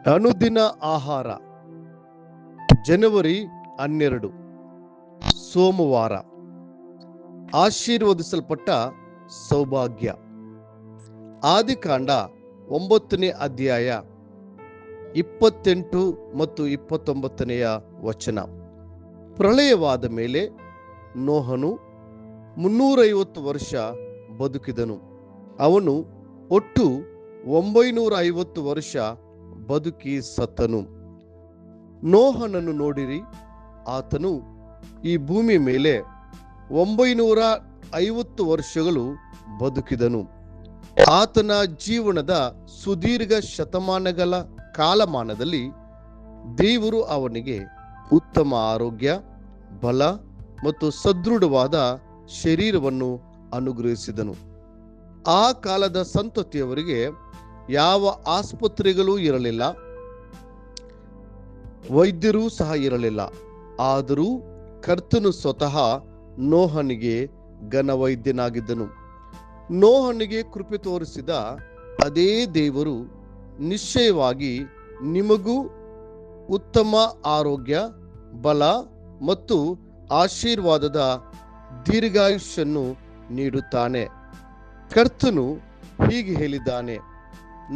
ಅನುದಿನ ಆಹಾರ ಜನವರಿ 12 ಸೋಮವಾರ. ಆಶೀರ್ವದಿಸಲ್ಪಟ್ಟ ಸೌಭಾಗ್ಯ. ಆದಿಕಾಂಡ 9ನೇ ಅಧ್ಯಾಯ 28 ಮತ್ತು 29ನೇ ವಚನ. ಪ್ರಳಯವಾದ ಮೇಲೆ ನೋಹನು 350 ವರ್ಷ ಬದುಕಿದನು. ಅವನು ಒಟ್ಟು 950 ವರ್ಷ ಬದುಕಿ ಸತ್ತನು. ನೋಹನನ್ನು ನೋಡಿರಿ, ಆತನು ಈ ಭೂಮಿ ಮೇಲೆ 950 ವರ್ಷಗಳು ಬದುಕಿದನು. ಆತನ ಜೀವನದ ಸುದೀರ್ಘ ಶತಮಾನಗಳ ಕಾಲಮಾನದಲ್ಲಿ ದೇವರು ಅವನಿಗೆ ಉತ್ತಮ ಆರೋಗ್ಯ, ಬಲ ಮತ್ತು ಸದೃಢವಾದ ಶರೀರವನ್ನು ಅನುಗ್ರಹಿಸಿದನು. ಆ ಕಾಲದ ಸಂತತಿಯವರಿಗೆ ಯಾವ ಆಸ್ಪತ್ರೆಗಳೂ ಇರಲಿಲ್ಲ, ವೈದ್ಯರೂ ಸಹ ಇರಲಿಲ್ಲ. ಆದರೂ ಕರ್ತನು ಸ್ವತಃ ನೋಹನಿಗೆ ಘನವೈದ್ಯನಾಗಿದ್ದನು. ನೋಹನಿಗೆ ಕೃಪೆ ತೋರಿಸಿದ ಅದೇ ದೇವರು ನಿಶ್ಚಯವಾಗಿ ನಿಮಗೂ ಉತ್ತಮ ಆರೋಗ್ಯ, ಬಲ ಮತ್ತು ಆಶೀರ್ವಾದದ ದೀರ್ಘಾಯುಷ್ಯನ್ನು ನೀಡುತ್ತಾನೆ. ಕರ್ತನು ಹೀಗೆ ಹೇಳಿದ್ದಾನೆ,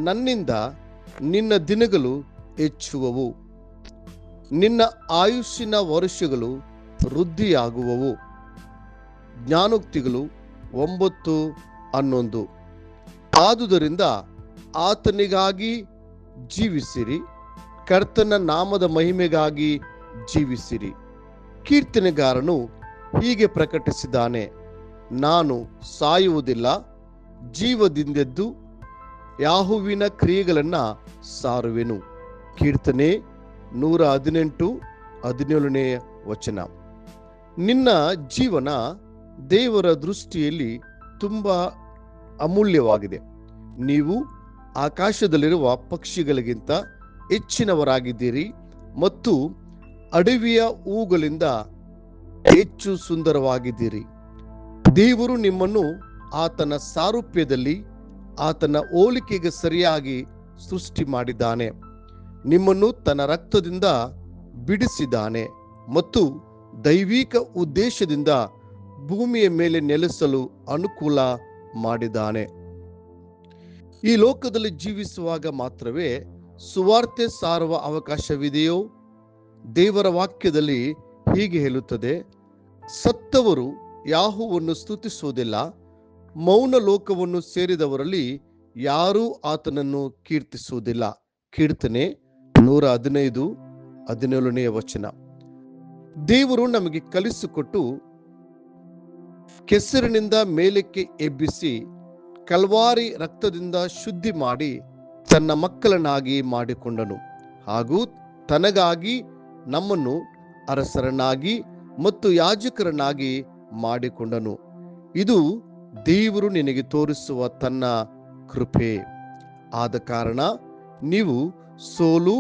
ನನ್ನಿಂದ ನಿನ್ನ ದಿನಗಳು ಹೆಚ್ಚುವವು, ನಿನ್ನ ಆಯುಷ್ಯನ ವರ್ಷಗಳು ವೃದ್ಧಿಯಾಗುವವು. ಜ್ಞಾನೋಕ್ತಿಗಳು 9:11. ಆದುದರಿಂದ ಆತನಿಗಾಗಿ ಜೀವಿಸಿರಿ, ಕರ್ತನ ನಾಮದ ಮಹಿಮೆಗಾಗಿ ಜೀವಿಸಿರಿ. ಕೀರ್ತನೆಗಾರನು ಹೀಗೆ ಪ್ರಕಟಿಸಿದ್ದಾನೆ, ನಾನು ಸಾಯುವುದಿಲ್ಲ, ಜೀವದಿಂದೆದ್ದು ಯಾಹುವಿನ ಕ್ರಿಯೆಗಳನ್ನು ಸಾರುವೆನು. ಕೀರ್ತನೆ 118:17ನೇ ವಚನ. ನಿನ್ನ ಜೀವನ ದೇವರ ದೃಷ್ಟಿಯಲ್ಲಿ ತುಂಬಾ ಅಮೂಲ್ಯವಾಗಿದೆ. ನೀವು ಆಕಾಶದಲ್ಲಿರುವ ಪಕ್ಷಿಗಳಿಗಿಂತ ಹೆಚ್ಚಿನವರಾಗಿದ್ದೀರಿ ಮತ್ತು ಅಡವಿಯ ಹೂಗಳಿಂದ ಹೆಚ್ಚು ಸುಂದರವಾಗಿದ್ದೀರಿ. ದೇವರು ನಿಮ್ಮನ್ನು ಆತನ ಸಾರೂಪ್ಯದಲ್ಲಿ ಆತನ ಹೋಲಿಕೆಗೆ ಸರಿಯಾಗಿ ಸೃಷ್ಟಿ ಮಾಡಿದ್ದಾನೆ. ನಿಮ್ಮನ್ನು ತನ್ನ ರಕ್ತದಿಂದ ಬಿಡಿಸಿದ್ದಾನೆ ಮತ್ತು ದೈವಿಕ ಉದ್ದೇಶದಿಂದ ಭೂಮಿಯ ಮೇಲೆ ನೆಲೆಸಲು ಅನುಕೂಲ ಮಾಡಿದ್ದಾನೆ. ಈ ಲೋಕದಲ್ಲಿ ಜೀವಿಸುವಾಗ ಮಾತ್ರವೇ ಸುವಾರ್ತೆ ಸಾರುವ ಅವಕಾಶವಿದೆಯೋ? ದೇವರ ವಾಕ್ಯದಲ್ಲಿ ಹೀಗೆ ಹೇಳುತ್ತದೆ, ಸತ್ತವರು ಯಾಹುವನ್ನು ಸ್ತುತಿಸುವುದಿಲ್ಲ, ಮೌನ ಲೋಕವನ್ನು ಸೇರಿದವರಲ್ಲಿ ಯಾರೂ ಆತನನ್ನು ಕೀರ್ತಿಸುವುದಿಲ್ಲ. ಕೀರ್ತನೆ 115:17ನೇ ವಚನ. ದೇವರು ನಮಗೆ ಕಲಿಸಿಕೊಟ್ಟು ಕೆಸರಿನಿಂದ ಮೇಲಕ್ಕೆ ಎಬ್ಬಿಸಿ ಕಲ್ವಾರಿ ರಕ್ತದಿಂದ ಶುದ್ಧಿ ಮಾಡಿ ತನ್ನ ಮಕ್ಕಳನ್ನಾಗಿ ಮಾಡಿಕೊಂಡನು. ಹಾಗೂ ತನಗಾಗಿ ನಮ್ಮನ್ನು ಅರಸರನ್ನಾಗಿ ಮತ್ತು ಯಾಜಕರನ್ನಾಗಿ ಮಾಡಿಕೊಂಡನು. ಇದು ದೇವರು ನಿನಗೆ ತೋರಿಸುವ ತನ್ನ ಕೃಪೆ. ಆದ ಕಾರಣ ನೀವು ಸೋಲು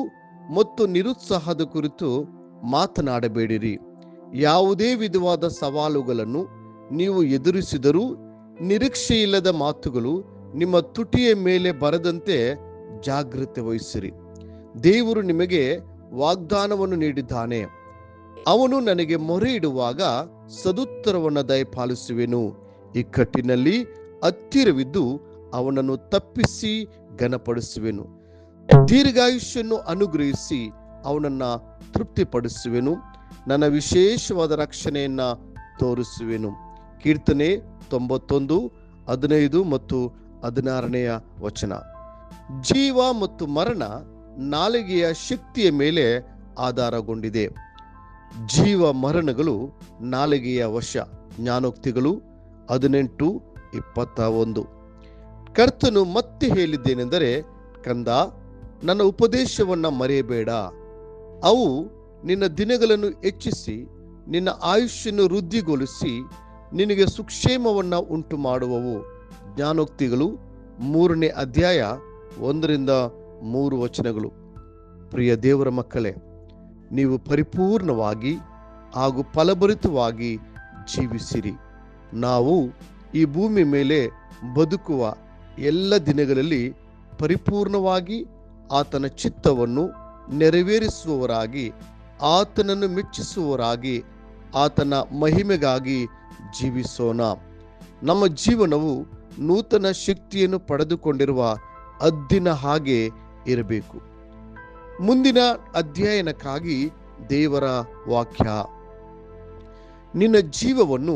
ಮತ್ತು ನಿರುತ್ಸಾಹದ ಕುರಿತು ಮಾತನಾಡಬೇಡಿರಿ. ಯಾವುದೇ ವಿಧವಾದ ಸವಾಲುಗಳನ್ನು ನೀವು ಎದುರಿಸಿದರೂ ನಿರೀಕ್ಷೆಯಿಲ್ಲದ ಮಾತುಗಳು ನಿಮ್ಮ ತುಟಿಯ ಮೇಲೆ ಬರದಂತೆ ಜಾಗೃತೆ ವಹಿಸಿರಿ. ದೇವರು ನಿಮಗೆ ವಾಗ್ದಾನವನ್ನು ನೀಡಿದ್ದಾನೆ. ಅವನು ನನಗೆ ಮೊರೆ ಇಡುವಾಗ ಸದುತ್ತರವನ್ನು ದಯಪಾಲಿಸುವೆನು. ಇಕ್ಕಟ್ಟಿನಲ್ಲಿ ಹತ್ತಿರವಿದ್ದು ಅವನನ್ನು ತಪ್ಪಿಸಿ ಘನಪಡಿಸುವೆನು. ದೀರ್ಘಾಯುಷ್ಯನ್ನು ಅನುಗ್ರಹಿಸಿ ಅವನನ್ನ ತೃಪ್ತಿಪಡಿಸುವೆನು. ನನ್ನ ವಿಶೇಷವಾದ ರಕ್ಷಣೆಯನ್ನ ತೋರಿಸುವೆನು. ಕೀರ್ತನೆ 91:15 ಮತ್ತು 16ನೇ ವಚನ. ಜೀವ ಮತ್ತು ಮರಣ ನಾಲಿಗೆಯ ಶಕ್ತಿಯ ಮೇಲೆ ಆಧಾರಗೊಂಡಿದೆ. ಜೀವ ಮರಣಗಳು ನಾಲಿಗೆಯ ವಶ. ಜ್ಞಾನೋಕ್ತಿಗಳು 18:21. ಕರ್ತನು ಮತ್ತೆ ಹೇಳಿದ್ದೇನೆಂದರೆ, ಕಂದ, ನನ್ನ ಉಪದೇಶವನ್ನ ಮರೆಯಬೇಡ. ಅವು ನಿನ್ನ ದಿನಗಳನ್ನು ಹೆಚ್ಚಿಸಿ ನಿನ್ನ ಆಯುಷ್ಯನ್ನು ವೃದ್ಧಿಗೊಳಿಸಿ ನಿನಗೆ ಸುಕ್ಷೇಮವನ್ನ ಉಂಟು ಮಾಡುವವು. ಜ್ಞಾನೋಕ್ತಿಗಳು 3ನೇ ಅಧ್ಯಾಯ 1-3 ವಚನಗಳು. ಪ್ರಿಯ ದೇವರ ಮಕ್ಕಳೇ, ನೀವು ಪರಿಪೂರ್ಣವಾಗಿ ಹಾಗೂ ಫಲಭರಿತವಾಗಿ ಜೀವಿಸಿರಿ. ನಾವು ಈ ಭೂಮಿ ಮೇಲೆ ಬದುಕುವ ಎಲ್ಲ ದಿನಗಳಲ್ಲಿ ಪರಿಪೂರ್ಣವಾಗಿ ಆತನ ಚಿತ್ತವನ್ನು ನೆರವೇರಿಸುವವರಾಗಿ, ಆತನನ್ನು ಮೆಚ್ಚಿಸುವವರಾಗಿ, ಆತನ ಮಹಿಮೆಗಾಗಿ ಜೀವಿಸೋಣ. ನಮ್ಮ ಜೀವನವು ನೂತನ ಶಕ್ತಿಯನ್ನು ಪಡೆದುಕೊಂಡಿರುವ ಹದ್ದಿನ ಹಾಗೆ ಇರಬೇಕು. ಮುಂದಿನ ಅಧ್ಯಯನಕ್ಕಾಗಿ ದೇವರ ವಾಕ್ಯ. ನಿನ್ನ ಜೀವವನ್ನು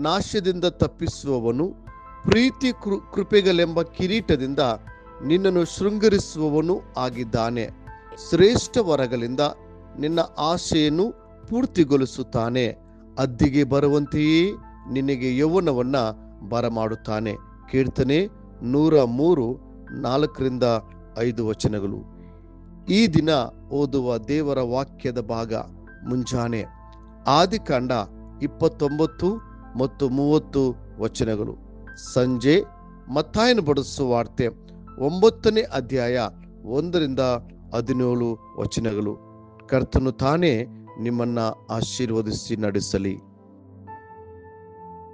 ನಾಶದಿಂದ ತಪ್ಪಿಸುವವನು, ಪ್ರೀತಿ ಕೃಪೆಗಳೆಂಬ ಕಿರೀಟದಿಂದ ನಿನ್ನನ್ನು ಶೃಂಗರಿಸುವವನು ಆಗಿದ್ದಾನೆ. ಶ್ರೇಷ್ಠ ವರಗಳಿಂದ ನಿನ್ನ ಆಶೆಯನ್ನು ಪೂರ್ತಿಗೊಳಿಸುತ್ತಾನೆ. ಹದ್ದಿಗೆ ಬರುವಂತೆಯೇ ನಿನಗೆ ಯೌವನವನ್ನ ಬರಮಾಡುತ್ತಾನೆ. ಕೀರ್ತನೆ 103 4-5 ವಚನಗಳು. ಈ ದಿನ ಓದುವ ದೇವರ ವಾಕ್ಯದ ಭಾಗ ಮುಂಜಾನೆ ಆದಿಕಾಂಡ 29 ಮತ್ತು 30 ವಚನಗಳು. ಸಂಜೆ ಮತ್ತಾಯನ ಬಡಿಸುವ ವಾರ್ತೆ 9ನೇ ಅಧ್ಯಾಯ 1-17 ವಚನಗಳು. ಕರ್ತನು ತಾನೇ ನಿಮ್ಮನ್ನ ಆಶೀರ್ವದಿಸಿ ನಡೆಸಲಿ.